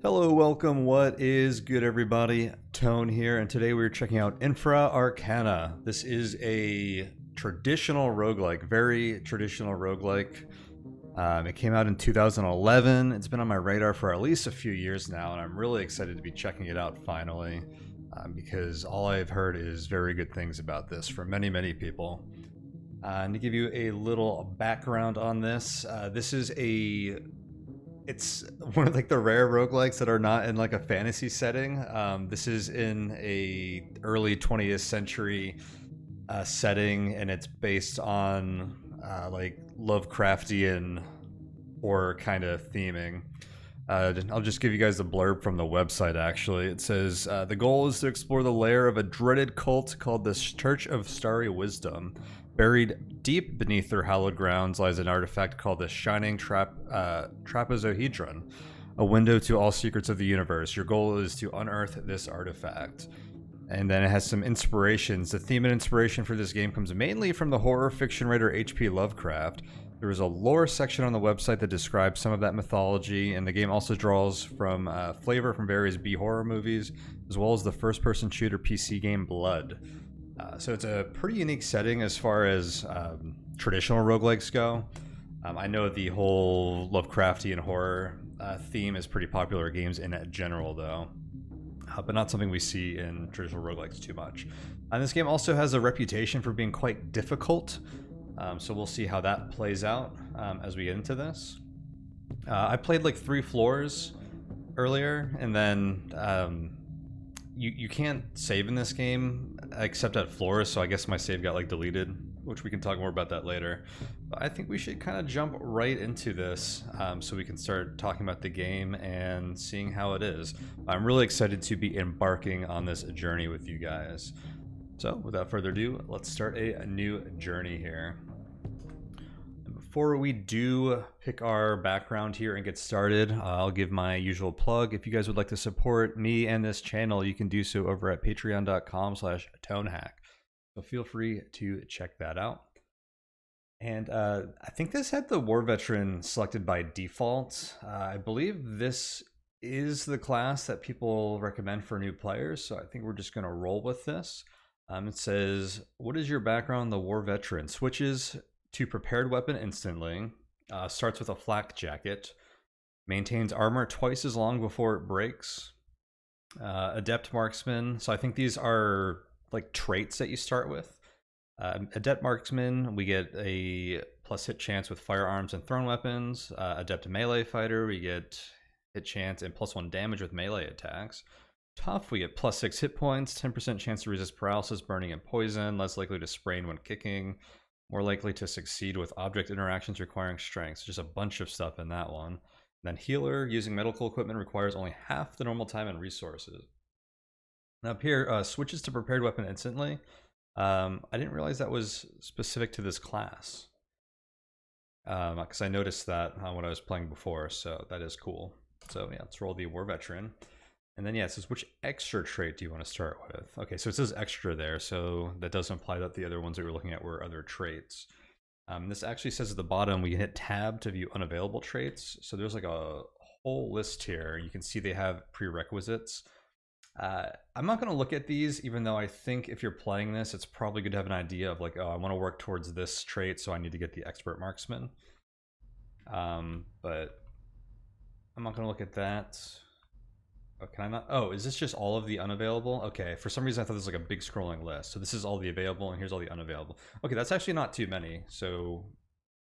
Hello, welcome. What is good, everybody? Tone here, and today we're checking out Infra Arcana. This is a traditional roguelike, very traditional roguelike. It came out in 2011. It's been on my radar for at least a few years now, and I'm really excited to be checking it out finally, because all I've heard is very good things about this from many people. And to give you a little background on this, it's one of like the rare roguelikes that are not in like a fantasy setting. This is in a early 20th century setting, and it's based on like Lovecraftian horror kind of theming. I'll just give you guys the blurb from the website. Actually, it says the goal is to explore the lair of a dreaded cult called the Church of Starry Wisdom. Buried deep beneath their hallowed grounds lies an artifact called the Shining Trapezohedron, a window to all secrets of the universe. Your goal is to unearth this artifact. And then it has some inspirations. The theme and inspiration for this game comes mainly from the horror fiction writer H.P. Lovecraft. There is a lore section on the website that describes some of that mythology, and the game also draws from flavor from various B-horror movies, as well as the first-person shooter PC game Blood. So it's a pretty unique setting as far as traditional roguelikes go. I know the whole Lovecraftian horror theme is pretty popular in games in general, though, but not something we see in traditional roguelikes too much. And this game also has a reputation for being quite difficult, so we'll see how that plays out as we get into this. I played like 3 floors earlier, and then you can't save in this game except at floors, so I guess my save got like deleted, which we can talk more about that later. But I think we should kind of jump right into this so we can start talking about the game and seeing how it is. I'm really excited to be embarking on this journey with you guys. So without further ado, let's start a new journey here. Before we do pick our background here and get started, I'll give my usual plug. If you guys would like to support me and this channel, you can do so over at patreon.com/tonehack. So feel free to check that out. And I think this had the War Veteran selected by default. I believe this is the class that people recommend for new players, so I think we're just going to roll with this. It says, what is your background? The War Veteran switches to prepared weapon instantly, starts with a flak jacket, maintains armor twice as long before it breaks, adept marksman. So I think these are like traits that you start with. Adept marksman, we get a plus hit chance with firearms and thrown weapons. Adept melee fighter, we get hit chance and +1 damage with melee attacks. Tough, we get +6 hit points, 10% chance to resist paralysis, burning, and poison, less likely to sprain when kicking, more likely to succeed with object interactions requiring strength. So just a bunch of stuff in that one. And then healer, using medical equipment requires only half the normal time and resources. Now up here, switches to prepared weapon instantly. I didn't realize that was specific to this class, because I noticed that when I was playing before, so that is cool. So yeah, let's roll the War Veteran. And then yeah, it says, which extra trait do you want to start with? Okay, so it says extra there, so that does imply that the other ones that we're looking at were other traits. This actually says at the bottom, we can hit tab to view unavailable traits. So there's like a whole list here. You can see they have prerequisites. I'm not going to look at these, even though I think if you're playing this, it's probably good to have an idea of like, oh, I want to work towards this trait, so I need to get the expert marksman. But I'm not going to look at that. Oh, can I not? Oh, is this just all of the unavailable? Okay, for some reason I thought this was like a big scrolling list. So this is all the available, and here's all the unavailable. Okay, that's actually not too many. So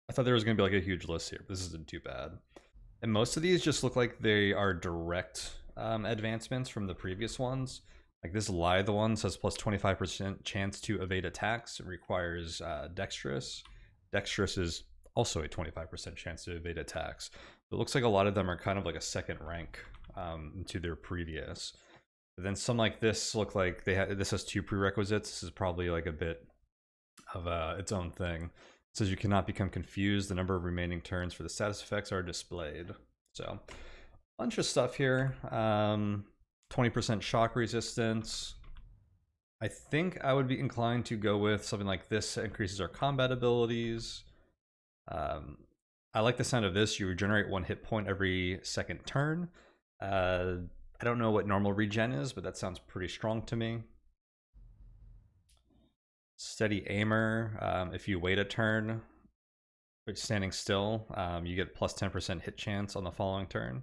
I thought there was going to be like a huge list here, but this isn't too bad. And most of these just look like they are direct advancements from the previous ones. Like this Lithe one says plus 25% chance to evade attacks. It requires Dexterous. Dexterous is also a 25% chance to evade attacks. It looks like a lot of them are kind of like a second rank to their previous. But then some like this look like this has 2 prerequisites. This is probably like a bit of its own thing. It says you cannot become confused. The number of remaining turns for the status effects are displayed. So bunch of stuff here. 20% shock resistance. I think I would be inclined to go with something like this that increases our combat abilities. I like the sound of this. You regenerate 1 hit point every second turn. I don't know what normal regen is, but that sounds pretty strong to me. Steady aimer. If you wait a turn, standing still, you get plus 10% hit chance on the following turn.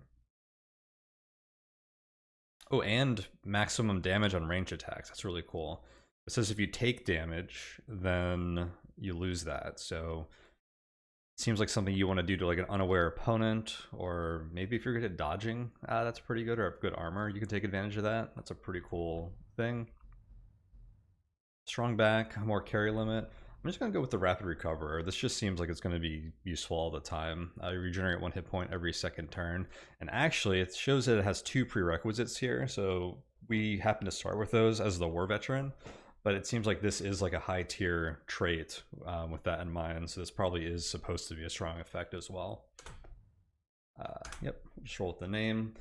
Oh, and maximum damage on range attacks. That's really cool. It says if you take damage, then you lose that. So it seems like something you want to do to like an unaware opponent, or maybe if you're good at dodging, that's pretty good, or have good armor, you can take advantage of that. That's a pretty cool thing. Strong back, more carry limit. I'm just going to go with the Rapid Recoverer. This just seems like it's going to be useful all the time. You regenerate 1 hit point every second turn. And actually, it shows that it has 2 prerequisites here. So we happen to start with those as the War Veteran. But it seems like this is like a high tier trait with that in mind. So this probably is supposed to be a strong effect as well. Yep, just roll with the name.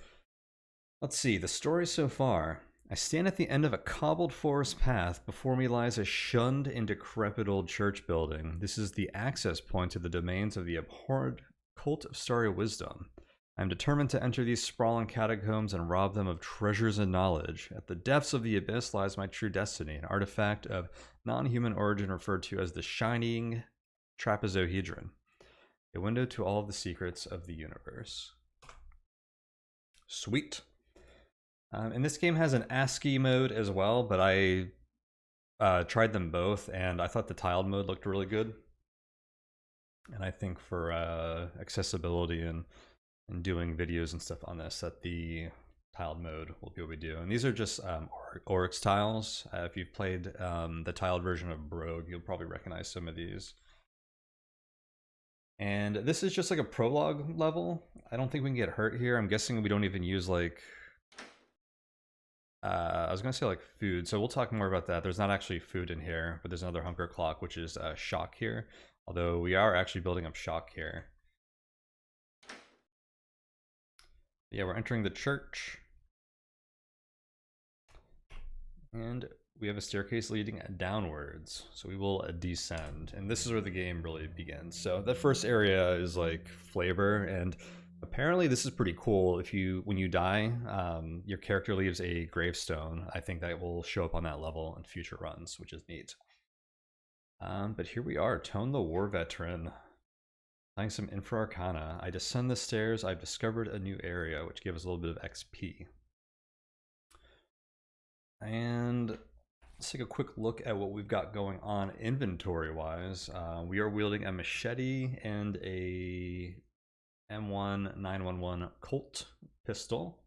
Let's see, the story so far. I stand at the end of a cobbled forest path. Before me lies a shunned and decrepit old church building. This is the access point to the domains of the abhorrent cult of starry wisdom. I am determined to enter these sprawling catacombs and rob them of treasures and knowledge. At the depths of the abyss lies my true destiny, an artifact of non-human origin referred to as the Shining Trapezohedron, a window to all of the secrets of the universe. Sweet. And this game has an ASCII mode as well, but I tried them both, and I thought the tiled mode looked really good. And I think for accessibility and doing videos and stuff on this, that the tiled mode will be what we do. And these are just Oryx tiles. If you've played the tiled version of Brogue, you'll probably recognize some of these. And this is just like a prologue level. I don't think we can get hurt here. I'm guessing we don't even use like... I was going to say like food, so we'll talk more about that. There's not actually food in here, but there's another hunger clock, which is shock here. Although we are actually building up shock here. Yeah, we're entering the church. And we have a staircase leading downwards, so we will descend. And this is where the game really begins. So that first area is like flavor, and apparently this is pretty cool. If you, when you die, your character leaves a gravestone. I think that will show up on that level in future runs, which is neat. But here we are, Tone the War Veteran. Playing some Infra Arcana. I descend the stairs. I've discovered a new area, which gives us a little bit of XP. And let's take a quick look at what we've got going on inventory-wise. We are wielding a machete and a M1 911 Colt pistol.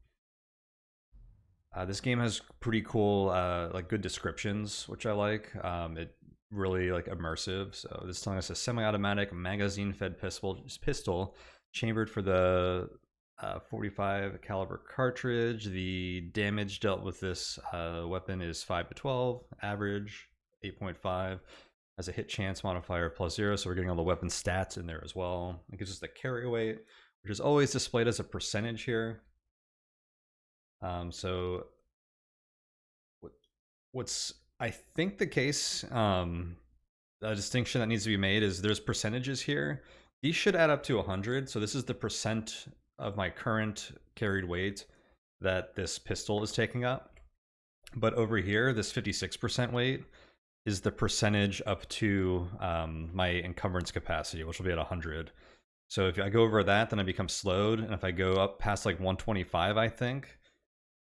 This game has pretty cool, like good descriptions, which I like. It really like immersive. So this is telling us a semi-automatic magazine-fed pistol chambered for the 45 caliber cartridge. The damage dealt with this weapon is 5 to 12, average 8.5. Has a hit chance modifier +0, so we're getting all the weapon stats in there as well. It gives us the carry weight, which is always displayed as a percentage here. So what's I think the case, a distinction that needs to be made is there's percentages here. These should add up to 100. So this is the percent of my current carried weight that this pistol is taking up. But over here, this 56% weight is the percentage up to my encumbrance capacity, which will be at 100. So if I go over that, then I become slowed. And if I go up past like 125, I think,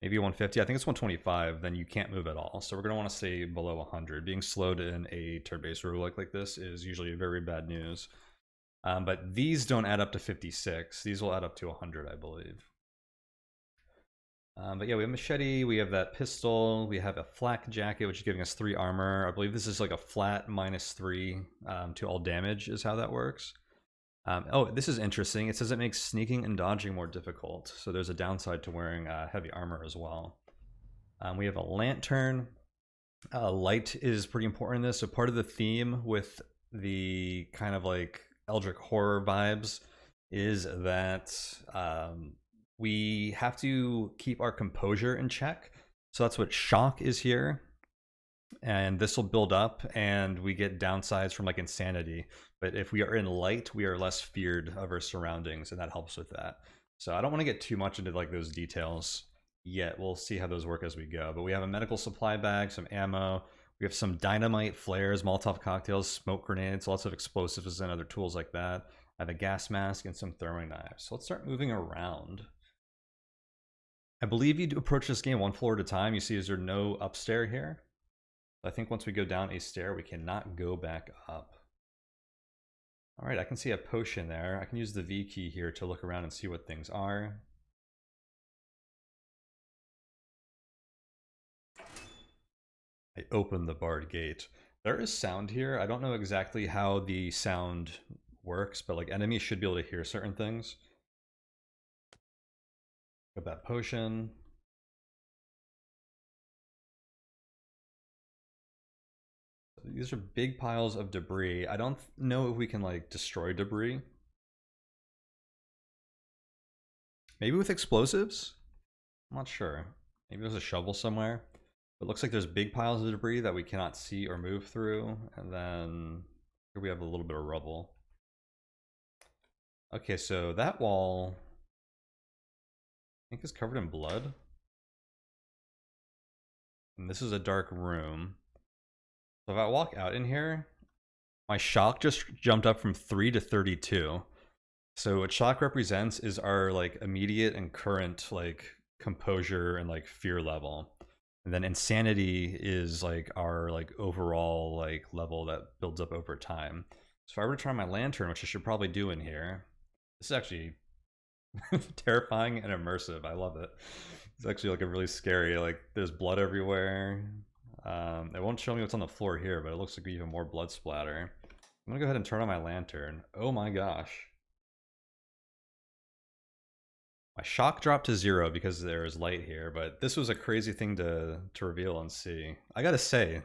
maybe 150, I think it's 125, then you can't move at all. So we're going to want to stay below 100. Being slowed in a turn-based roguelike like this is usually very bad news. But these don't add up to 56. These will add up to 100, I believe. But yeah, we have machete, we have that pistol, we have a flak jacket, which is giving us 3 armor. I believe this is like a flat -3 to all damage is how that works. Oh, this is interesting. It says it makes sneaking and dodging more difficult. So there's a downside to wearing heavy armor as well. We have a lantern. Light is pretty important in this. So part of the theme with the kind of like Eldritch horror vibes is that we have to keep our composure in check. So that's what shock is here. and this will build up, and we get downsides from like insanity. But if we are in light, we are less feared of our surroundings, and that helps with that. So I don't want to get too much into like those details yet. We'll see how those work as we go. But we have a medical supply bag, some ammo. We have some dynamite, flares, Molotov cocktails, smoke grenades, lots of explosives and other tools like that. I have a gas mask and some throwing knives. So let's start moving around. I believe you approach this game one floor at a time. You see, is there no upstairs here? I think once we go down a stair, we cannot go back up. All right, I can see a potion there. I can use the V key here to look around and see what things are. I open the barred gate. There is sound here. I don't know exactly how the sound works, but like enemies should be able to hear certain things. Got that potion. These are big piles of debris. I don't know if we can like destroy debris. Maybe with explosives? I'm not sure. Maybe there's a shovel somewhere. It looks like there's big piles of debris that we cannot see or move through. And then here we have a little bit of rubble. Okay, so that wall, I think, is covered in blood. And this is a dark room. So if I walk out in here, my shock just jumped up from 3 to 32. So what shock represents is our like immediate and current like composure and like fear level. And then insanity is like our like overall like level that builds up over time. So if I were to turn on my lantern, which I should probably do in here, this is actually terrifying and immersive. I love it. It's actually like a really scary, like there's blood everywhere. It won't show me what's on the floor here, but it looks like even more blood splatter. I'm gonna go ahead and turn on my lantern. Oh my gosh. My shock dropped to 0 because there is light here, but this was a crazy thing to reveal and see. I gotta say,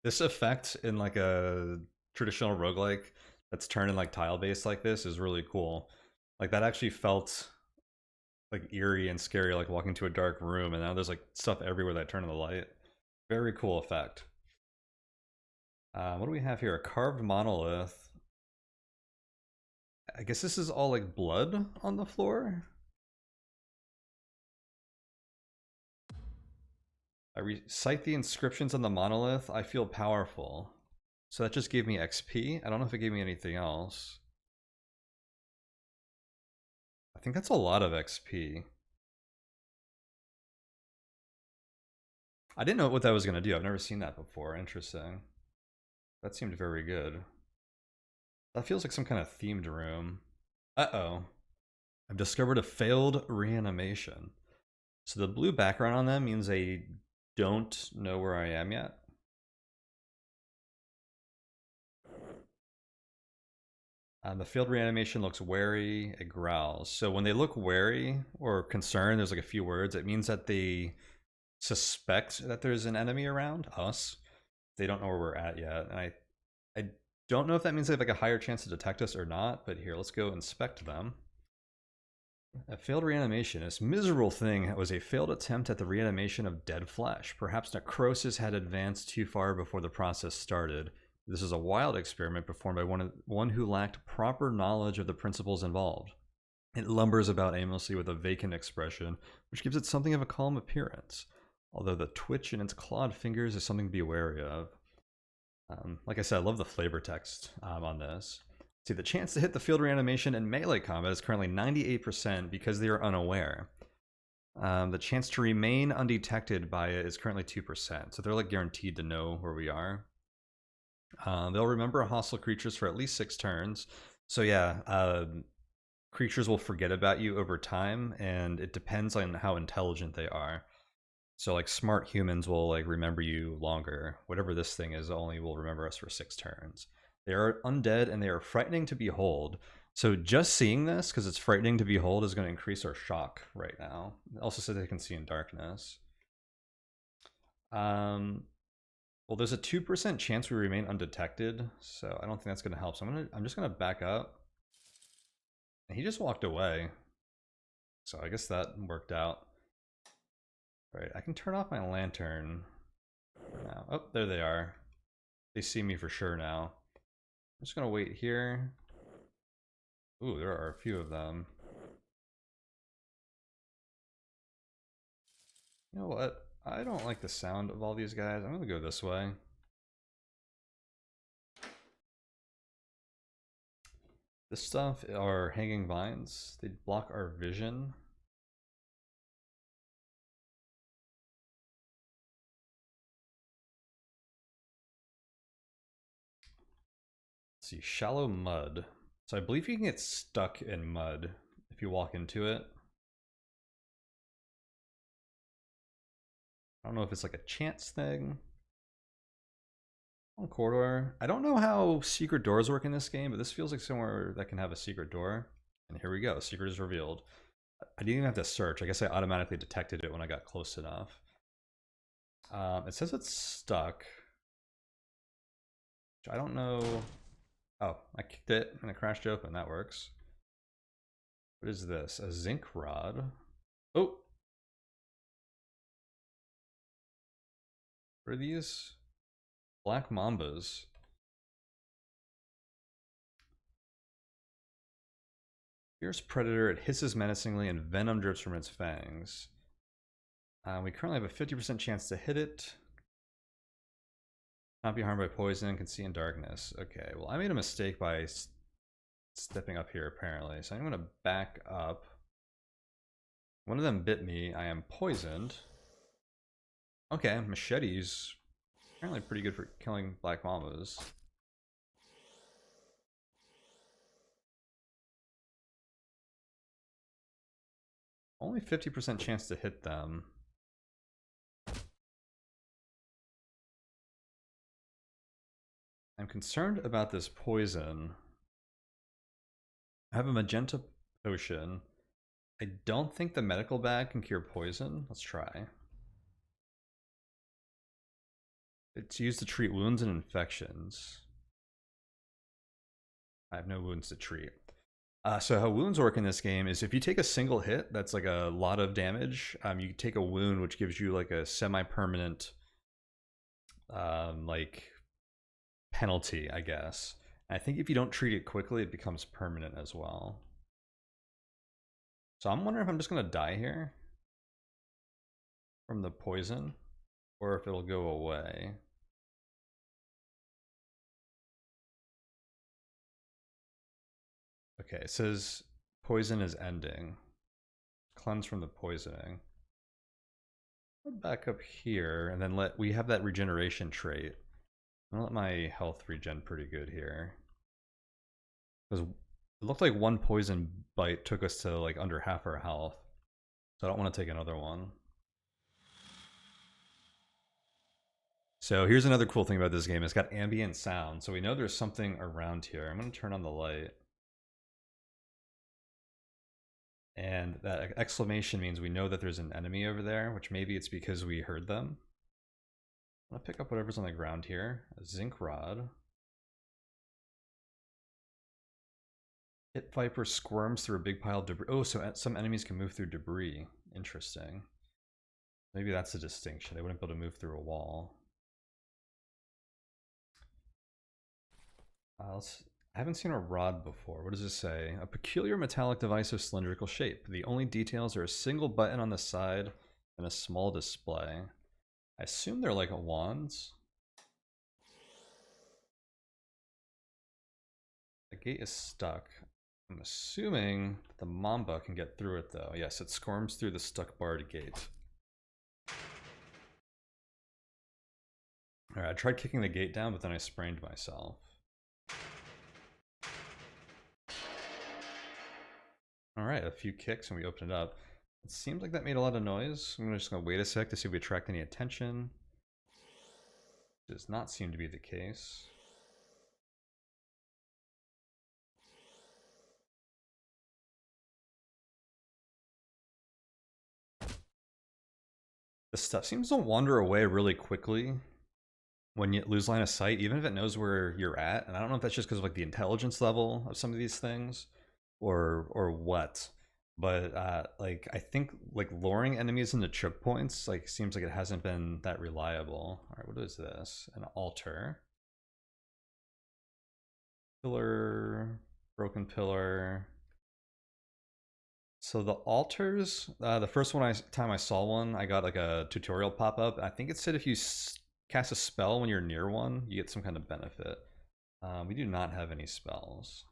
this effect in like a traditional roguelike that's turned in like tile based like this is really cool. Like that actually felt like eerie and scary, like walking to a dark room, and now there's like stuff everywhere that turn on the light. Very cool effect. What do we have here? A carved monolith. I guess this is all like blood on the floor. I recite the inscriptions on the monolith. I feel powerful. So that just gave me XP. I don't know if it gave me anything else. I think that's a lot of XP. I didn't know what that was going to do. I've never seen that before. Interesting. That seemed very good. That feels like some kind of themed room. Uh-oh. I've discovered a failed reanimation. So the blue background on them means they don't know where I am yet. The failed reanimation looks wary, it growls. So when they look wary or concerned, there's like a few words. It means that they suspect that there's an enemy around us. They don't know where we're at yet. And I don't know if that means they have like a higher chance to detect us or not, but here, let's go inspect them. A failed reanimation. This miserable thing was a failed attempt at the reanimation of dead flesh. Perhaps necrosis had advanced too far before the process started. This is a wild experiment performed by one who lacked proper knowledge of the principles involved. It lumbers about aimlessly with a vacant expression, which gives it something of a calm appearance, although the twitch in its clawed fingers is something to be wary of. Like I said, I love the flavor text on this. See, the chance to hit the field reanimation in melee combat is currently 98% because they are unaware. The chance to remain undetected by it is currently 2%, so they're like guaranteed to know where we are. They'll remember hostile creatures for at least 6 turns. So yeah, creatures will forget about you over time, and it depends on how intelligent they are. So like smart humans will like remember you longer. Whatever this thing is only will remember us for 6 turns. They are undead and they are frightening to behold. So just seeing this, because it's frightening to behold, is going to increase our shock right now. It also says they can see in darkness. Well, there's a 2% chance we remain undetected, so I don't think that's going to help. So I'm just going to back up. And he just walked away. So I guess that worked out. All right, I can turn off my lantern. Now. Oh, there they are. They see me for sure now. I'm just gonna wait here. Ooh, there are a few of them. You know what? I don't like the sound of all these guys. I'm gonna go this way. This stuff are hanging vines. They block our vision. Let's see, shallow mud. So I believe you can get stuck in mud if you walk into it. I don't know if it's like a chance thing. On corridor. I don't know how secret doors work in this game, but this feels like somewhere that can have a secret door. And here we go. Secret is revealed. I didn't even have to search. I guess I automatically detected it when I got close enough. It says it's stuck. Which I don't know. Oh, I kicked it and it crashed open. That works. What is this? A zinc rod. Oh! What are these? Black mambas. Fierce predator. It hisses menacingly and venom drips from its fangs. We currently have a 50% chance to hit it. Not be harmed by poison, can see in darkness. Okay, well I made a mistake by stepping up here apparently, so I'm gonna back up. One of them bit me, I am poisoned. Okay, machetes. Apparently pretty good for killing black mambas. Only 50% chance to hit them. I'm concerned about this poison. I have a magenta potion. I don't think the medical bag can cure poison. Let's try. It's used to treat wounds and infections. I have no wounds to treat. So how wounds work in this game is if you take a single hit, that's like a lot of damage. You take a wound, which gives you like a semi-permanent, like penalty, I guess. And I think if you don't treat it quickly, it becomes permanent as well. So I'm wondering if I'm just gonna die here from the poison, or if it'll go away. Okay, it says poison is ending. Cleanse from the poisoning. Back up here, and then we have that regeneration trait. I'll let my health regen pretty good here. Because it looked like one poison bite took us to like under half our health. So I don't want to take another one. So here's another cool thing about this game. It's got ambient sound. So we know there's something around here. I'm going to turn on the light. And that exclamation means we know that there's an enemy over there, which maybe it's because we heard them. I'm going to pick up whatever's on the ground here. A Zinc Rod. Hit Viper squirms through a big pile of debris. Oh, so some enemies can move through debris. Interesting. Maybe that's a distinction. They wouldn't be able to move through a wall. I haven't seen a rod before. What does this say? A peculiar metallic device of cylindrical shape. The only details are a single button on the side and a small display. I assume they're like wands. The gate is stuck. I'm assuming the Mamba can get through it though. Yes, it squirms through the stuck barred gate. Alright, I tried kicking the gate down, but then I sprained myself. Alright, a few kicks and we open it up. It seems like that made a lot of noise. I'm just going to wait a sec to see if we attract any attention. Does not seem to be the case. This stuff seems to wander away really quickly when you lose line of sight, even if it knows where you're at. And I don't know if that's just because of like the intelligence level of some of these things or what. But like I think like luring enemies into choke points like seems like it hasn't been that reliable. All right, what is this? An altar, pillar, broken pillar. So the altars, the first time I saw one, I got like a tutorial pop up. I think it said if you cast a spell when you're near one, you get some kind of benefit. We do not have any spells.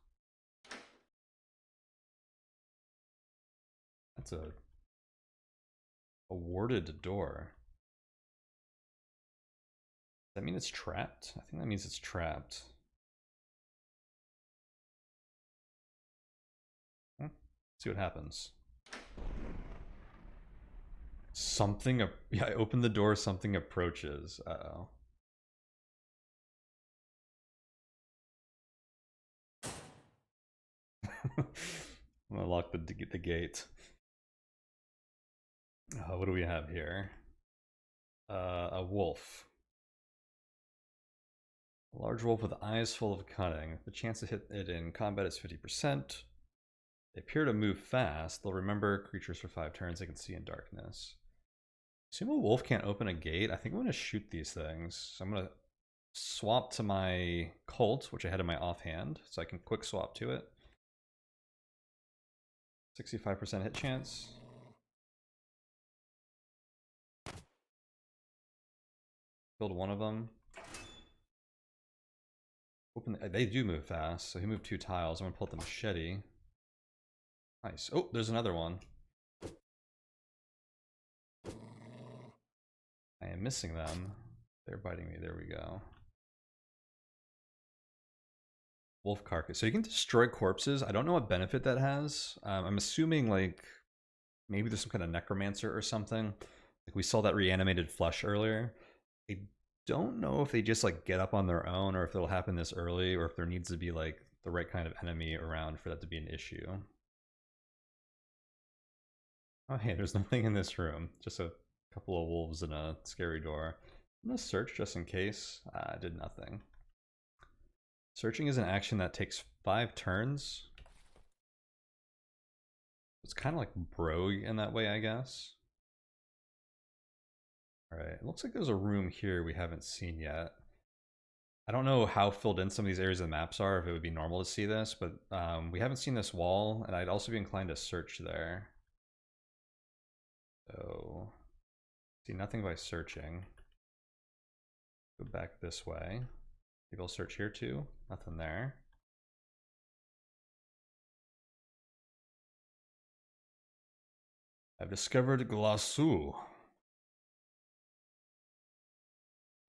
That's a warded door. Does that mean it's trapped? I think that means it's trapped. See what happens. Something, yeah, I open the door, something approaches. Uh-oh. I'm gonna lock the gate. What do we have here? A wolf. A large wolf with eyes full of cunning. The chance to hit it in combat is 50%. They appear to move fast. They'll remember creatures for 5 turns they can see in darkness. Assume a wolf can't open a gate. I think I'm going to shoot these things. So I'm going to swap to my Colt, which I had in my offhand, so I can quick swap to it. 65% hit chance. Killed one of them. They do move fast, so he moved 2 tiles. I'm going to pull out the machete. Nice. Oh, there's another one. I am missing them. They're biting me. There we go. Wolf Carcass. So you can destroy corpses. I don't know what benefit that has. I'm assuming like maybe there's some kind of necromancer or something. Like we saw that reanimated flesh earlier. I don't know if they just like get up on their own or if it'll happen this early or if there needs to be like the right kind of enemy around for that to be an issue. Oh hey, there's nothing in this room. Just a couple of wolves and a scary door. I'm gonna search just in case. I did nothing. Searching is an action that takes 5 turns. It's kind of like Brogue in that way, I guess. Alright, it looks like there's a room here we haven't seen yet. I don't know how filled in some of these areas of the maps are, if it would be normal to see this, but we haven't seen this wall, and I'd also be inclined to search there. So, see nothing by searching. Go back this way. Maybe I'll search here too. Nothing there. I've discovered Glossu.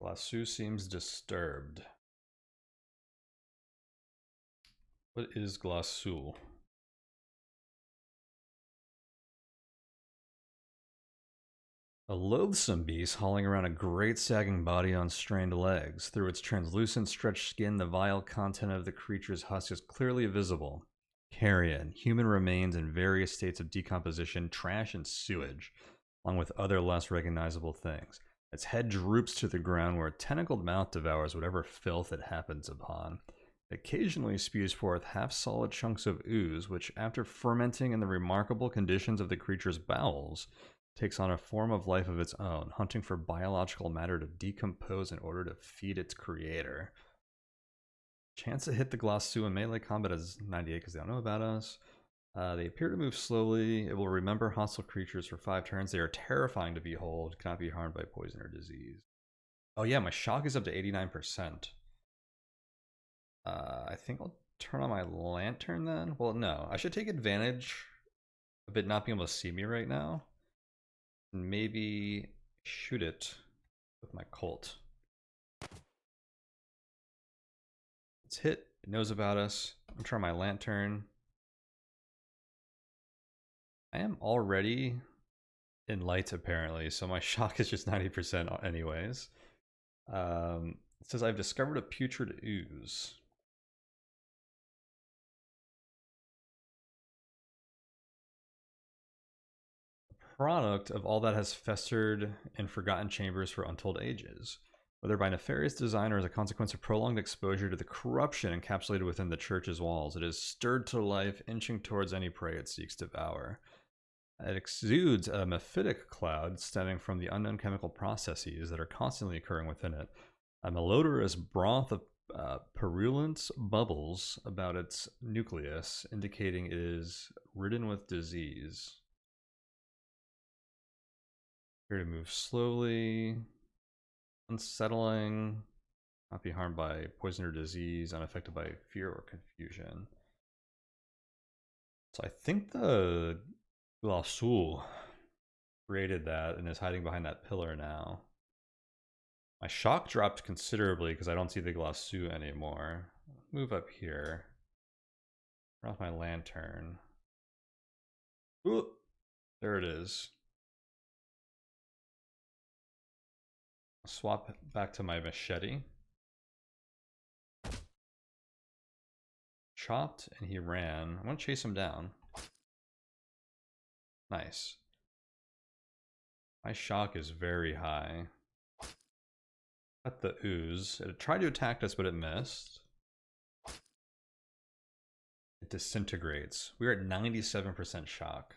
Glossu seems disturbed. What is Glossu? A loathsome beast hauling around a great sagging body on strained legs. Through its translucent stretched skin, the vile content of the creature's husk is clearly visible. Carrion, human remains in various states of decomposition, trash and sewage, along with other less recognizable things. Its head droops to the ground where a tentacled mouth devours whatever filth it happens upon. It occasionally spews forth half-solid chunks of ooze, which, after fermenting in the remarkable conditions of the creature's bowels, takes on a form of life of its own, hunting for biological matter to decompose in order to feed its creator. Chance to hit the Glossu in melee combat is 98 because they don't know about us. They appear to move slowly. It will remember hostile creatures for 5 turns. They are terrifying to behold, cannot be harmed by poison or disease. Oh yeah, my shock is up to 89%. I think I'll turn on my lantern then. Well, no, I should take advantage of it not being able to see me right now. And maybe shoot it with my Colt. It's hit. It knows about us. I'm turning my lantern. I am already in light apparently, so my shock is just 90% anyways. It says I've discovered a putrid ooze. A product of all that has festered in forgotten chambers for untold ages. Whether by nefarious design or as a consequence of prolonged exposure to the corruption encapsulated within the church's walls, it is stirred to life, inching towards any prey it seeks to devour. It exudes a mephitic cloud stemming from the unknown chemical processes that are constantly occurring within it. A malodorous broth of purulent bubbles about its nucleus, indicating it is ridden with disease. Here to move slowly, unsettling, not be harmed by poison or disease, unaffected by fear or confusion. So I think the Glossu created that and is hiding behind that pillar now. My shock dropped considerably because I don't see the Glossu anymore. Move up here. Turn off my lantern. Ooh, there it is. I'll swap back to my machete. Chopped and he ran. I'm gonna chase him down. Nice. My shock is very high. Got the ooze. It tried to attack us, but it missed. It disintegrates. We're at 97% shock.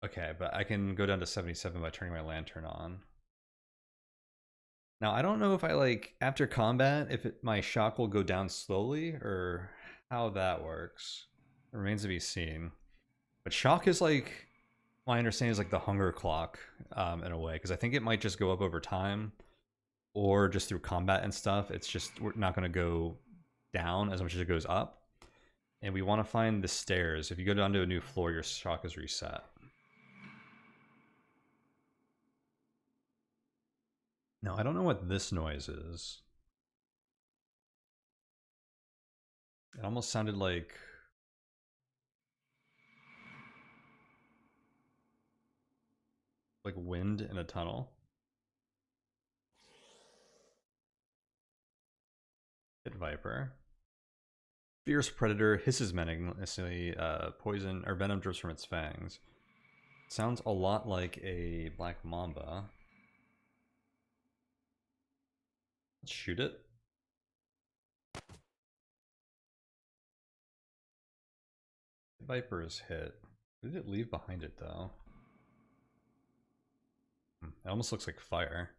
Okay, but I can go down to 77 by turning my lantern on. Now, I don't know if I like, after combat, if my shock will go down slowly or how that works. It remains to be seen. But shock is like, my understanding is like the hunger clock in a way, because I think it might just go up over time or just through combat and stuff. It's just, we're not going to go down as much as it goes up. And we want to find the stairs. If you go down to a new floor, your shock is reset. Now, I don't know what this noise is. It almost sounded like wind in a tunnel. Hit Viper. Fierce predator hisses menacingly. Poison or venom drips from its fangs. Sounds a lot like a black mamba. Let's shoot it. Viper is hit. What did it leave behind it though? It almost looks like fire.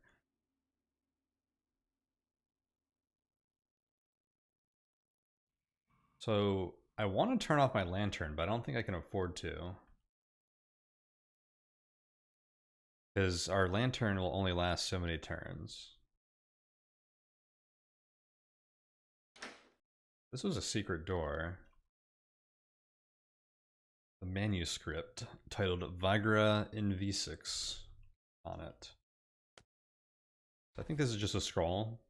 So I want to turn off my lantern, but I don't think I can afford to. Because our lantern will only last so many turns. This was a secret door. The manuscript titled Vigra Invisix on it. I think this is just a scroll.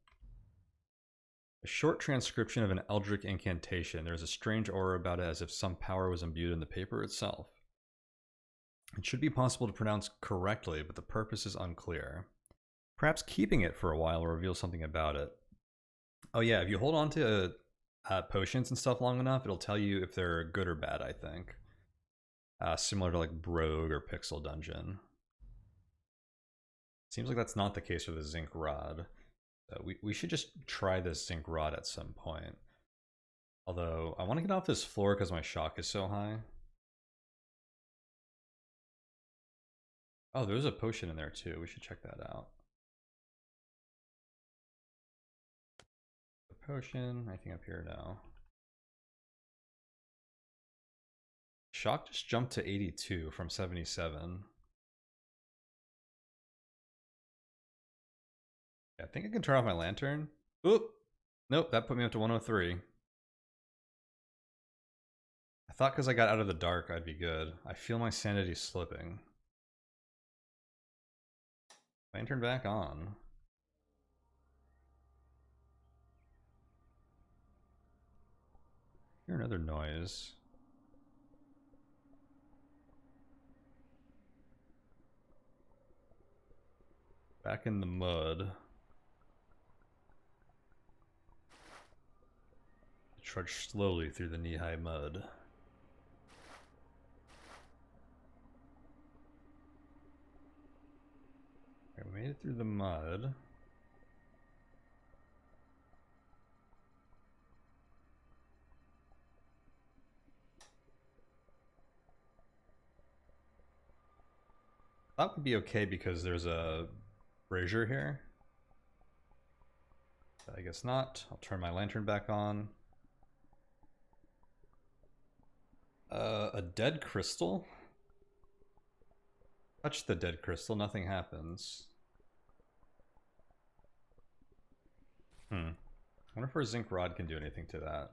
A short transcription of an eldritch incantation. There's a strange aura about it, as if some power was imbued in the paper itself. It should be possible to pronounce correctly, but the purpose is unclear. Perhaps keeping it for a while will reveal something about it. Oh yeah, if you hold on to potions and stuff long enough, it'll tell you if they're good or bad, I think. Similar to like Rogue or Pixel Dungeon. Seems like that's not the case for the Zinc Rod. We should just try this Zinc Rod at some point. Although, I want to get off this floor because my shock is so high. Oh, there's a potion in there too. We should check that out. The potion, anything up here now? Shock just jumped to 82 from 77. I think I can turn off my lantern. Oop! Nope, that put me up to 103. I thought because I got out of the dark I'd be good. I feel my sanity slipping. Lantern back on. Hear another noise. Back in the mud. Trudge slowly through the knee-high mud. Okay, we made it through the mud. That would be okay because there's a brazier here. But I guess not. I'll turn my lantern back on. A dead crystal? Touch the dead crystal, nothing happens. I wonder if our Zinc Rod can do anything to that.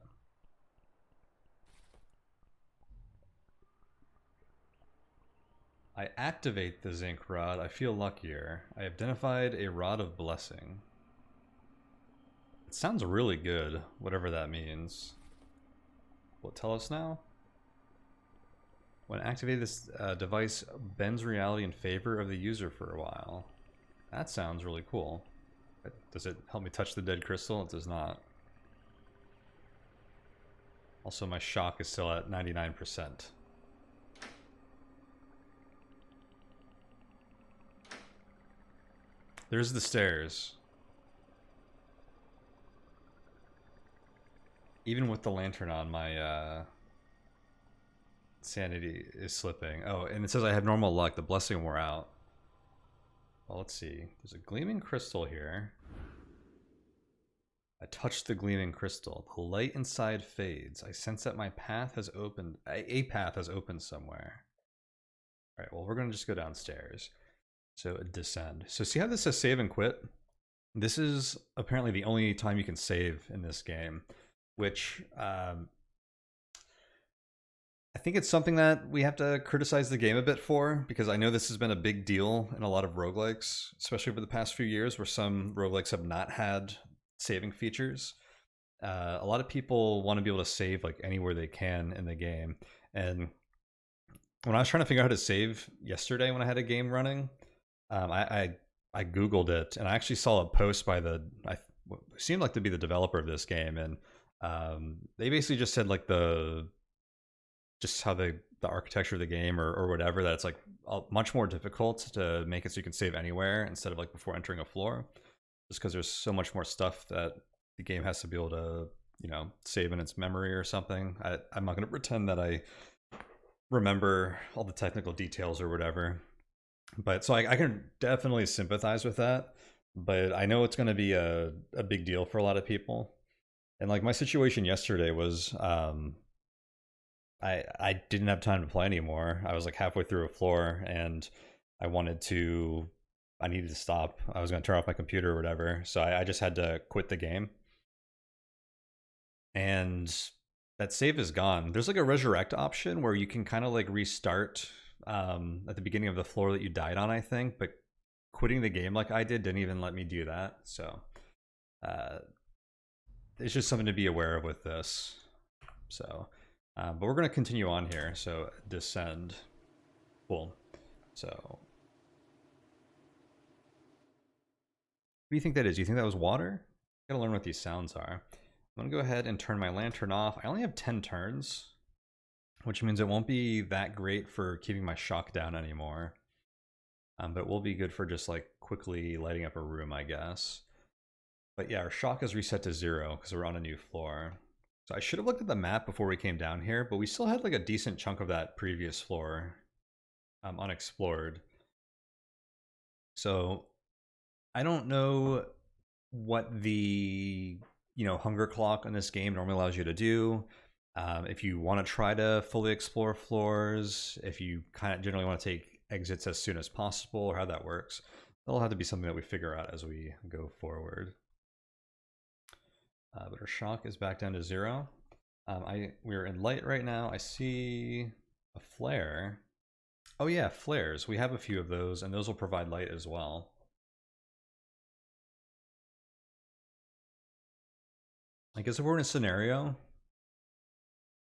I activate the Zinc Rod, I feel luckier. I identified a Rod of Blessing. It sounds really good, whatever that means. Will it tell us now? When activated, this device bends reality in favor of the user for a while. That sounds really cool. Does it help me touch the dead crystal? It does not. Also, my shock is still at 99%. There's the stairs. Even with the lantern on, my sanity is slipping. Oh, and it says I have normal luck. The blessing wore out. Well, let's see. There's a gleaming crystal here. I touched the gleaming crystal. The light inside fades. I sense that my path has opened. A path has opened somewhere. All right, well, we're going to just go downstairs. So descend. So see how this says save and quit? This is apparently the only time you can save in this game, which I think it's something that we have to criticize the game a bit for, because I know this has been a big deal in a lot of roguelikes, especially over the past few years where some roguelikes have not had saving features. A lot of people want to be able to save like anywhere they can in the game. And when I was trying to figure out how to save yesterday when I had a game running, I Googled it, and I actually saw a post by what seemed like to be the developer of this game, and they basically just said like just how the architecture of the game or whatever, that it's like much more difficult to make it so you can save anywhere instead of like before entering a floor, just because there's so much more stuff that the game has to be able to, you know, save in its memory or something. I'm not going to pretend that I remember all the technical details or whatever, but so I can definitely sympathize with that, but I know it's going to be a big deal for a lot of people. And like my situation yesterday was I didn't have time to play anymore. I was like halfway through a floor, and I needed to stop. I was going to turn off my computer or whatever, so I just had to quit the game. And that save is gone. There's like a resurrect option where you can kind of like restart at the beginning of the floor that you died on, I think, but quitting the game like I didn't even let me do that. So it's just something to be aware of with this. So but we're going to continue on here. So descend. Cool. So what do you think that is? Do you think that was water? I gotta learn what these sounds are. I'm gonna go ahead and turn my lantern off. I only have 10 turns, which means it won't be that great for keeping my shock down anymore. But it will be good for just like quickly lighting up a room, I guess. But yeah, our shock is reset to 0 because we're on a new floor. So I should have looked at the map before we came down here, but we still had like a decent chunk of that previous floor unexplored. So I don't know what the, you know, hunger clock in this game normally allows you to do. If you want to try to fully explore floors, if you kind of generally want to take exits as soon as possible, or how that works, that'll have to be something that we figure out as we go forward. But our shock is back down to 0. We're in light right now. I see a flare. Oh yeah, flares. We have a few of those, and those will provide light as well. I guess if we're in a scenario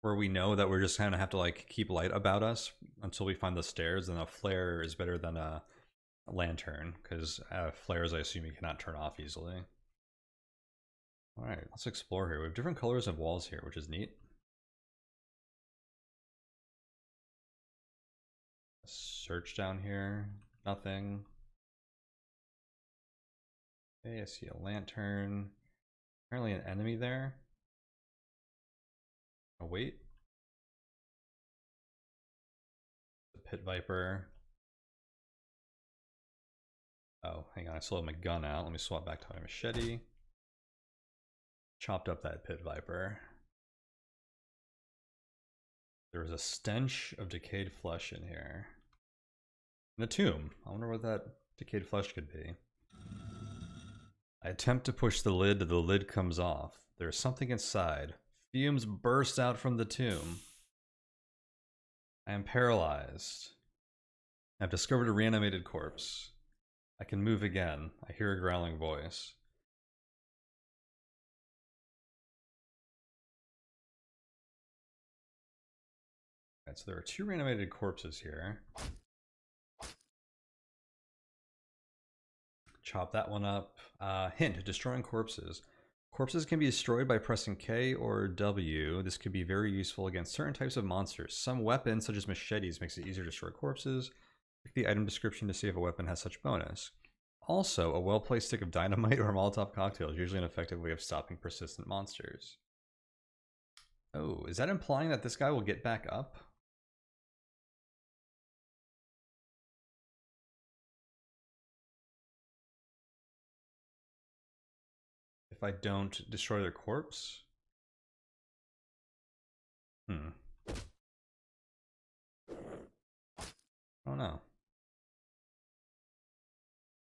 where we know that we're just kind of have to like keep light about us until we find the stairs, then a flare is better than a lantern, because flares I assume you cannot turn off easily. All right, let's explore here. We have different colors of walls here, which is neat. Search down here, nothing. Okay, I see a lantern. Apparently an enemy there. Oh wait. The pit viper. Oh, hang on, I still have my gun out. Let me swap back to my machete. Chopped up that pit viper. There was a stench of decayed flesh in here. In the tomb. I wonder what that decayed flesh could be. I attempt to push the lid comes off. There's something inside. Fumes burst out from the tomb. I am paralyzed. I've discovered a reanimated corpse. I can move again. I hear a growling voice. Right, so there are 2 reanimated corpses here. Chop that one up. Hint, destroying corpses. Corpses can be destroyed by pressing K or W. This could be very useful against certain types of monsters. Some weapons, such as machetes, makes it easier to destroy corpses. Check the item description to see if a weapon has such bonus. Also, a well-placed stick of dynamite or a Molotov cocktail is usually an effective way of stopping persistent monsters. Oh, is that implying that this guy will get back up? If I don't destroy their corpse? I don't know.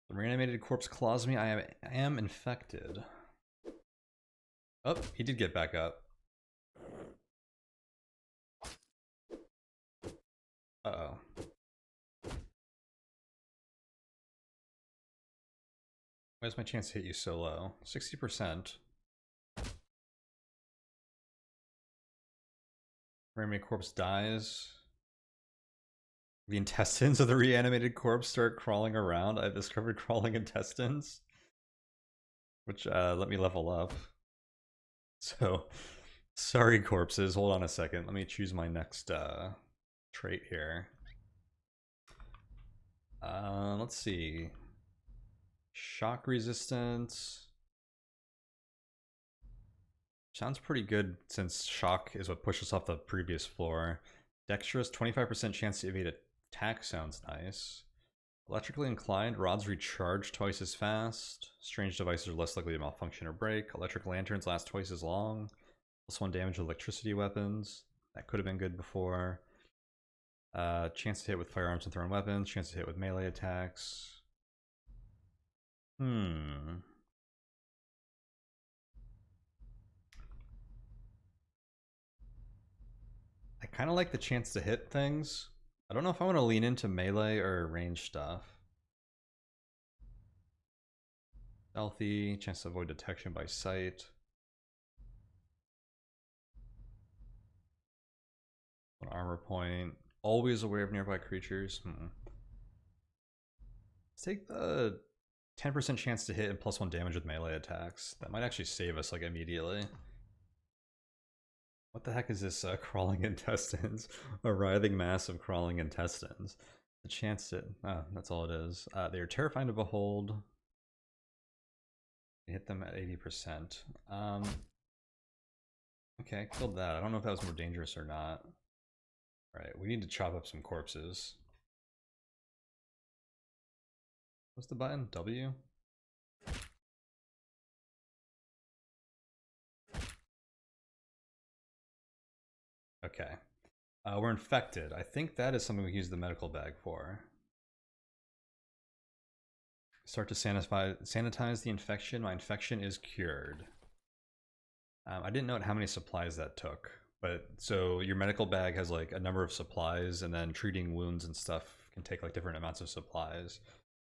The reanimated corpse claws me. I am infected. Oh, he did get back up. Uh-oh. Why is my chance to hit you so low? 60%. Reanimated corpse dies. The intestines of the reanimated corpse start crawling around. I've discovered crawling intestines. Which, let me level up. So, sorry corpses, hold on a second. Let me choose my next trait here. Let's see. Shock resistance. Sounds pretty good since shock is what pushed us off the previous floor. Dexterous, 25% chance to evade attack sounds nice. Electrically inclined, rods recharge twice as fast. Strange devices are less likely to malfunction or break. Electric lanterns last twice as long. +1 damage with electricity weapons. That could have been good before. Chance to hit with firearms and thrown weapons. Chance to hit with melee attacks. I kind of like the chance to hit things. I don't know if I want to lean into melee or range stuff. Stealthy, chance to avoid detection by sight. An armor point. Always aware of nearby creatures. Let's take the 10% chance to hit and +1 damage with melee attacks. That might actually save us like immediately. What the heck is this crawling intestines? A writhing mass of crawling intestines. The chance to... oh, that's all it is. They are terrifying to behold. Hit them at 80%. Okay, killed that. I don't know if that was more dangerous or not. Alright, we need to chop up some corpses. What's the button? W? Okay. We're infected. I think that is something we use the medical bag for. Start to sanitize the infection. My infection is cured. I didn't note how many supplies that took. But so your medical bag has like a number of supplies, and then treating wounds and stuff can take like different amounts of supplies.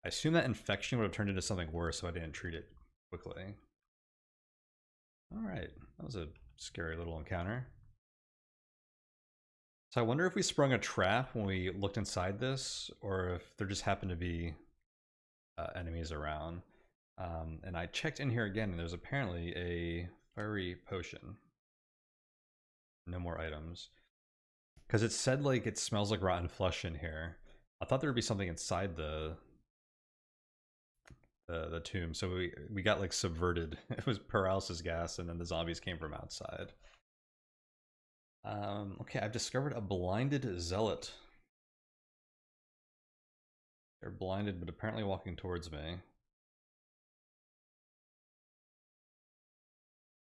I assume that infection would have turned into something worse, so I didn't treat it quickly. Alright, that was a scary little encounter. So I wonder if we sprung a trap when we looked inside this, or if there just happened to be enemies around. And I checked in here again, and there's apparently a fiery potion. No more items. Because it said like it smells like rotten flesh in here. I thought there would be something inside the tomb, so we got like subverted. It was paralysis gas, and then the zombies came from outside. Okay, I've discovered a blinded zealot. They're blinded, but apparently walking towards me.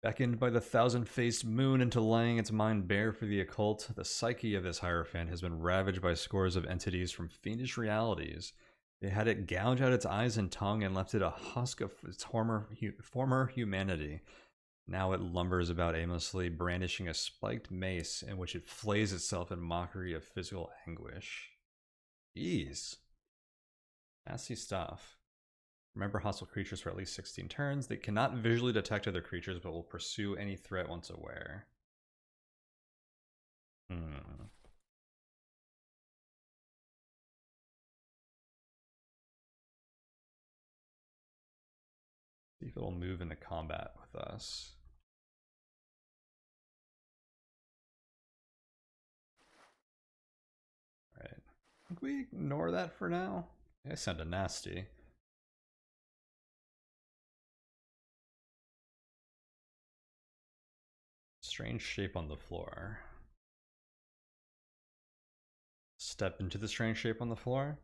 Beckoned by the thousand-faced moon into laying its mind bare for the occult, the psyche of this Hierophant has been ravaged by scores of entities from fiendish realities. They had it gouge out its eyes and tongue and left it a husk of its former humanity. Now it lumbers about aimlessly, brandishing a spiked mace in which it flays itself in mockery of physical anguish. Jeez. Nasty stuff. Remember hostile creatures for at least 16 turns. They cannot visually detect other creatures, but will pursue any threat once aware. See if it'll move into combat with us. Alright. I think we ignore that for now. I sound a nasty. Strange shape on the floor. Step into the strange shape on the floor.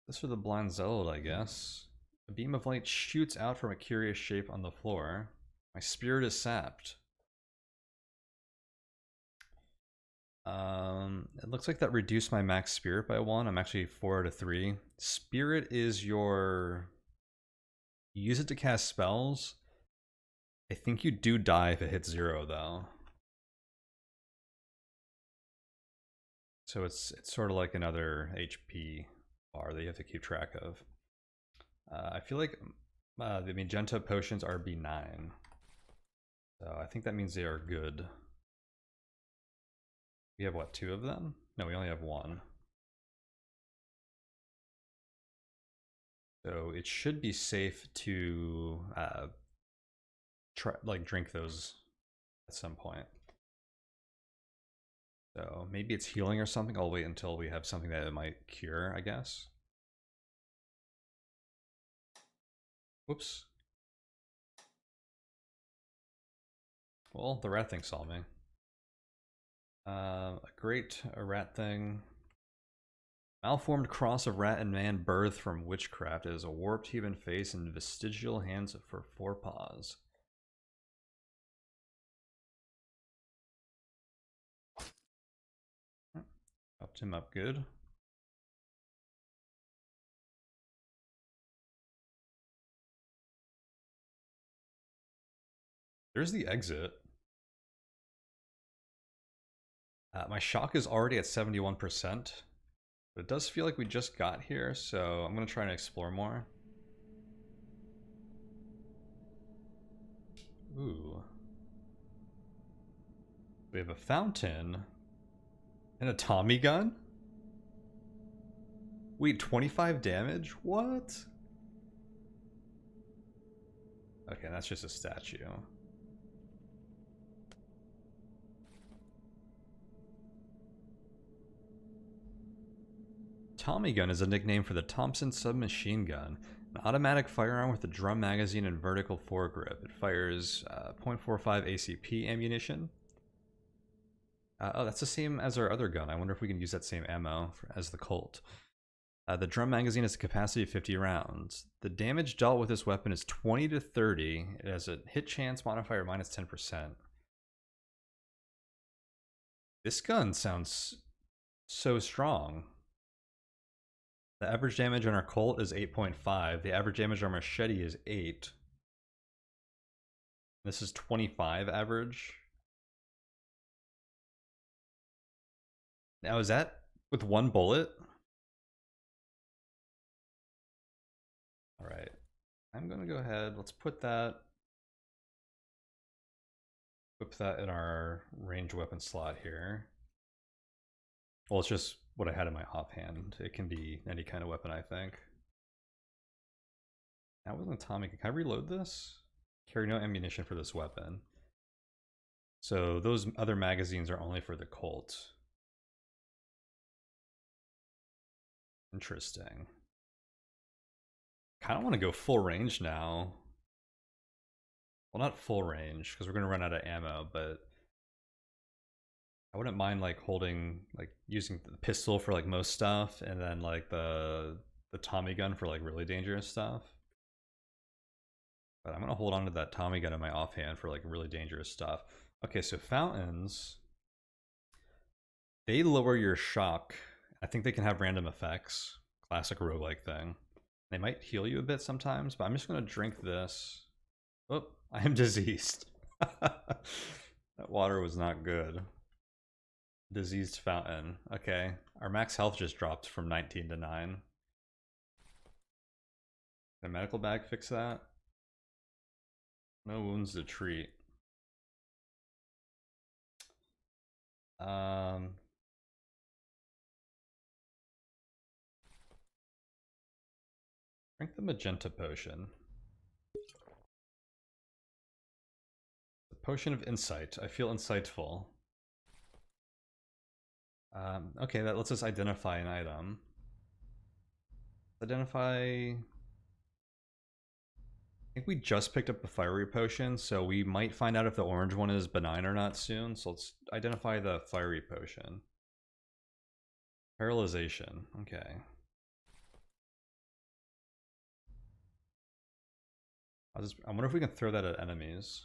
This for the blind zealot, I guess. A beam of light shoots out from a curious shape on the floor. My spirit is sapped. It looks like that reduced my max spirit by 1. I'm actually 4 out of 3. Spirit is your... You use it to cast spells. I think you do die if it hits 0, though. So it's sort of like another HP bar that you have to keep track of. I feel like the magenta potions are B9. So I think that means they are good. We have what, 2 of them? No, we only have 1. So it should be safe to drink those at some point. So maybe it's healing or something. I'll wait until we have something that it might cure, I guess. Whoops. Well, the rat thing saw me. A rat thing. Malformed cross of rat and man birthed from witchcraft. It is a warped human face and vestigial hands for 4 paws. Upped him up good. There's the exit. My shock is already at 71%, but it does feel like we just got here, so I'm going to try and explore more. Ooh. We have a fountain and a Tommy gun? Wait, 25 damage? What? Okay, that's just a statue. Tommy gun is a nickname for the Thompson submachine gun, an automatic firearm with a drum magazine and vertical foregrip. It fires .45 ACP ammunition. Oh, that's the same as our other gun. I wonder if we can use that same ammo as the Colt. The drum magazine has a capacity of 50 rounds. The damage dealt with this weapon is 20 to 30. It has a hit chance modifier minus 10%. This gun sounds so strong. The average damage on our Colt is 8.5. The average damage on our machete is 8. This is 25 average. Now, is that with 1 bullet? Alright. I'm going to go ahead. Let's put that... Whip that in our ranged weapon slot here. Well, it's just what I had in my offhand. It can be any kind of weapon, I think. That wasn't Tommy. Can I reload this? Carry no ammunition for this weapon. So those other magazines are only for the Colt. Interesting. Kind of want to go full range now. Well, not full range, because we're going to run out of ammo, but I wouldn't mind like holding, like using the pistol for like most stuff, and then like the Tommy gun for like really dangerous stuff. But I'm gonna hold on to that Tommy gun in my offhand for like really dangerous stuff. Okay, so fountains, they lower your shock. I think they can have random effects. Classic roguelike thing. They might heal you a bit sometimes, but I'm just gonna drink this. Oh, I am diseased. That water was not good. Diseased fountain. Okay, our max health just dropped from 19 to 9. Can a medical bag fix that? No wounds to treat. Drink the magenta potion. The potion of insight. I feel insightful. Okay, that lets us identify an item. Identify... I think we just picked up the fiery potion, so we might find out if the orange one is benign or not soon. So let's identify the fiery potion. Paralyzation. Okay. I wonder if we can throw that at enemies.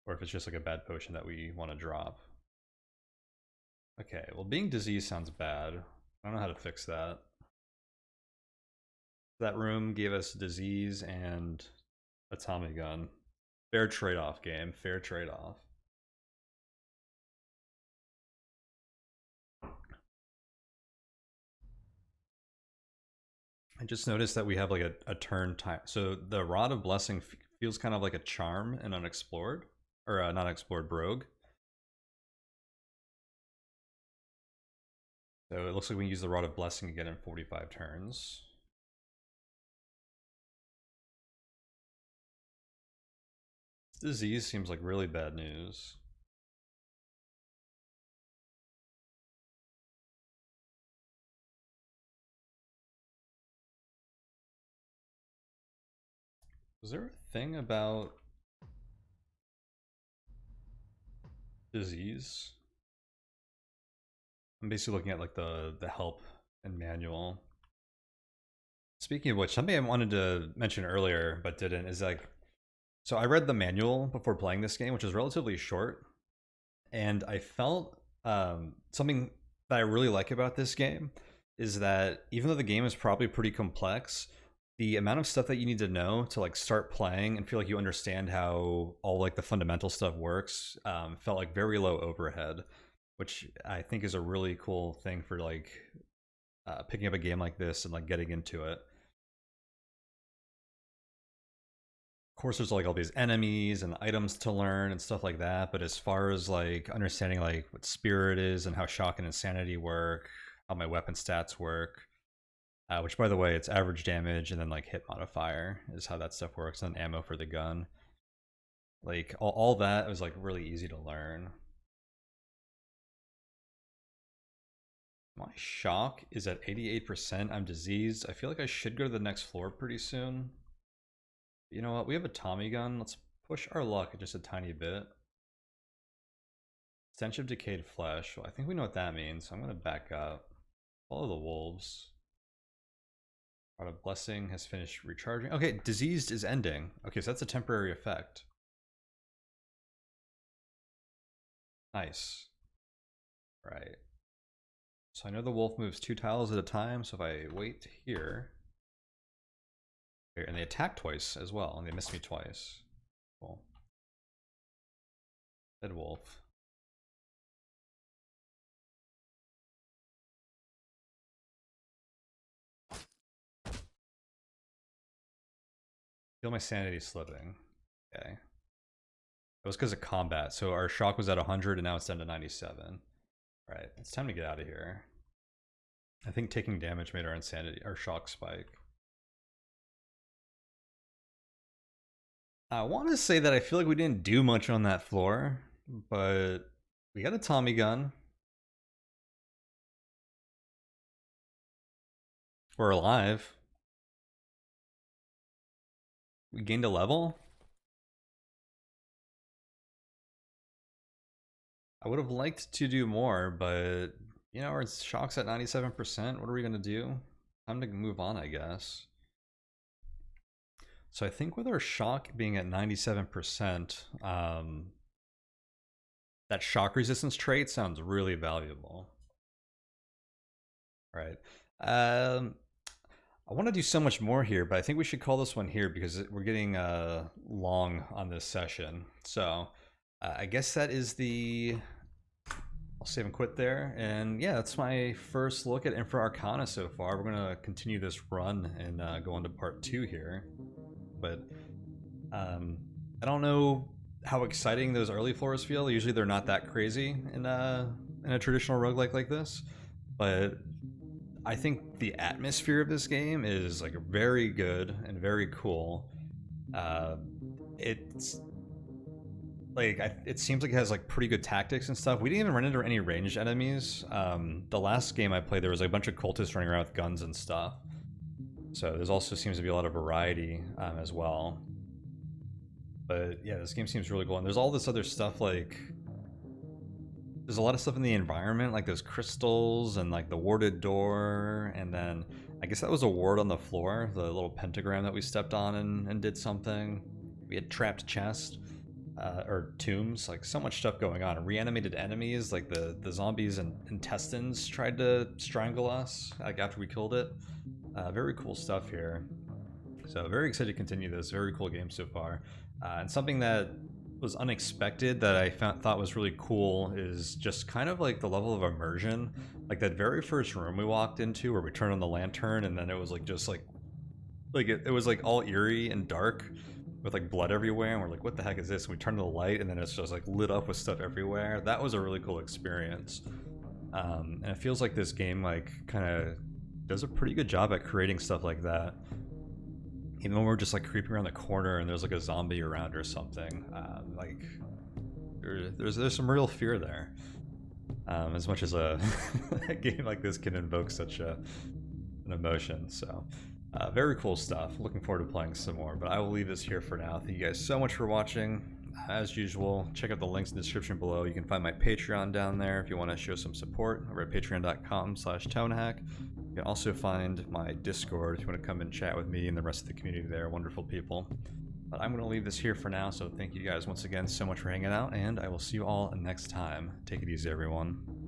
Or if it's just like a bad potion that we want to drop. Okay, well being diseased sounds bad. I don't know how to fix that. That room gave us disease and a Tommy gun. Fair trade-off game, fair trade-off. I just noticed that we have like a turn time. So the Rod of Blessing feels kind of like a charm in Unexplored. Or not Explored, Brogue. So it looks like we can use the Rod of Blessing again in 45 turns. This disease seems like really bad news. Was there a thing about disease? I'm basically looking at like the help and manual. Speaking of which, something I wanted to mention earlier but didn't is like, so I read the manual before playing this game, which is relatively short, and I felt something that I really like about this game is that even though the game is probably pretty complex, the amount of stuff that you need to know to like start playing and feel like you understand how all like the fundamental stuff works felt like very low overhead, which I think is a really cool thing for like picking up a game like this and like getting into it. Of course, there's like all these enemies and items to learn and stuff like that, but as far as like understanding like what spirit is and how shock and insanity work, how my weapon stats work, which by the way, it's average damage and then like hit modifier is how that stuff works, and ammo for the gun. Like all that was like really easy to learn. My shock is at 88%. I'm diseased. I feel like I should go to the next floor pretty soon. You know what? We have a Tommy gun. Let's push our luck just a tiny bit. Stench of decayed flesh. Well, I think we know what that means, so I'm going to back up. Follow the wolves. Rod of Blessing has finished recharging. Okay, diseased is ending. Okay, so that's a temporary effect. Nice. Right. So I know the wolf moves 2 tiles at a time, so if I wait here... And they attack twice as well, and they missed me twice. Cool. Dead wolf. Feel my sanity slipping. Okay. It was because of combat. So our shock was at 100 and now it's down to 97. Alright, it's time to get out of here. I think taking damage made our insanity, our shock spike. I want to say that I feel like we didn't do much on that floor, but we got a Tommy gun. We're alive. We gained a level. I would have liked to do more, but you know, our shock's at 97%. What are we gonna do? Time to move on, I guess. So I think with our shock being at 97%, that shock resistance trait sounds really valuable. All right. I want to do so much more here, but I think we should call this one here because we're getting long on this session. So I guess that is the... I'll save and quit there. And yeah, that's my first look at Infra Arcana so far. We're going to continue this run and go on to part 2 here. But I don't know how exciting those early floors feel. Usually they're not that crazy in a traditional roguelike like this. But I think the atmosphere of this game is like very good and very cool. It's like it seems like it has like pretty good tactics and stuff. We didn't even run into any ranged enemies. The last game I played, there was like a bunch of cultists running around with guns and stuff. So there's also seems to be a lot of variety as well. But yeah, this game seems really cool. And there's all this other stuff like... There's a lot of stuff in the environment, like those crystals and like the warded door, and then I guess that was a ward on the floor, the little pentagram that we stepped on and did something. We had trapped chest, or tombs, like so much stuff going on. Reanimated enemies, like the zombies and intestines tried to strangle us, like after we killed it. Very cool stuff here. So very excited to continue this, very cool game so far. And something that was unexpected that I thought was really cool is just kind of like the level of immersion. Like that very first room we walked into where we turned on the lantern and then it was like just like it was like all eerie and dark with like blood everywhere, and we're like, what the heck is this? And we turned on the light and then it's just like lit up with stuff everywhere. That was a really cool experience. And it feels like this game like kind of does a pretty good job at creating stuff like that. Even when we're just like creeping around the corner and there's like a zombie around or something, like there's some real fear there. As much as a game like this can invoke such an emotion. So very cool stuff. Looking forward to playing some more, but I will leave this here for now. Thank you guys so much for watching. As usual, check out the links in the description below. You can find my Patreon down there if you want to show some support over at patreon.com/tonehack. You can also find my Discord if you want to come and chat with me and the rest of the community there. Wonderful people. But I'm going to leave this here for now, so thank you guys once again so much for hanging out, and I will see you all next time. Take it easy, everyone.